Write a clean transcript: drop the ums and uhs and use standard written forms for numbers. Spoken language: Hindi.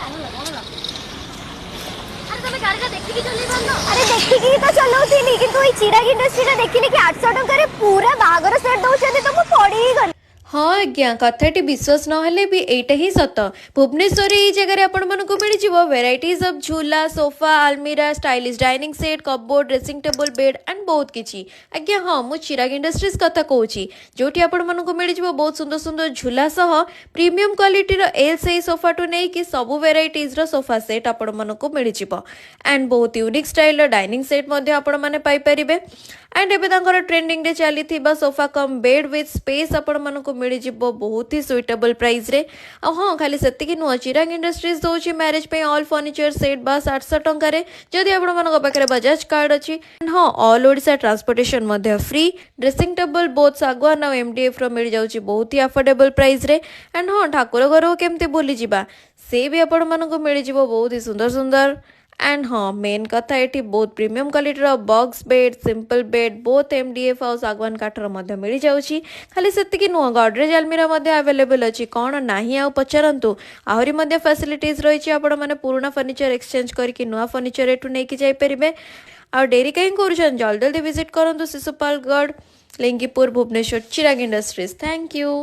अरे देखिकी तो चलाउथिली कि तू चिराग इंडस्ट्री देखिली कि 800 टंका पूरा बागर सेट दउछथि तो मु पड़ी गली। हाँ आज्ञा कथाटी विश्वास नहेले भी एटा ही सत भुवनेश्वर ये जगह आपण मानकु मिल वेराइटीज ऑफ झूला सोफा आलमीरा stylish dining set cupboard dressing table bed and बहुत किछि। आज्ञा हाँ मु चिराग इंडस्ट्रीज कथा कहूँ जोटी आपण मानकु मिल बहुत सुंदर सुंदर झूला सह प्रीमियम क्वालिटी एल सही सोफा टू नहीं कि सबु वेराइटीज रो सोफा सेट आपण मानकु मिल एंड बहुत यूनिक स्टाइल डाइनिंग सेट मध्य आपण माने पाई परिबे। एंड एबे तांकर ट्रेंडिंग रे चली sofa cum bed with space आपण मानकु मिल बहुत ही सुइटेबल प्राइस रे। हाँ खाली सेतिकी नुह चिराग इंडस्ट्रीज दौची मैरिज पे ऑल फर्निचर सेट बस 800 टंका जदि आपण मानक पाखरे बजाज कार्ड अच्छी। हाँ ऑल ओडिशा ट्रांसपोर्टेशन मध्य फ्री ड्रेसिंग टेबल बोथ सागवान और एमडीएफ रो मिल जाउची बहुत ही अफोर्डेबल प्राइस रे। एंड हाँ ठाकुर घर केमती भूली जावा से भी आपण मानक मिल बहुत ही सुंदर सुंदर। एंड हाँ मेन कथा ये बहुत premium quality box bed simple bed बहुत एमडीएफ और सागवान काठर मिल जाऊँगी। खाली से नुह गडरेज आलमीरा अवेलेबल अच्छी कौन ना आ पचारतु आहरी फैसिलिटीज रही आपण मैंने पुराना फर्निचर एक्सचेंज करके नुआ फर्निचर एठू नहीं जापरेंगे। आ डेरी कहीं कर जल्दी जल्दी विजिट करूँ शिशुपालगढ़ लिंगीपुर भुवनेश्वर चिराग इंडस्ट्रीज। Thank you.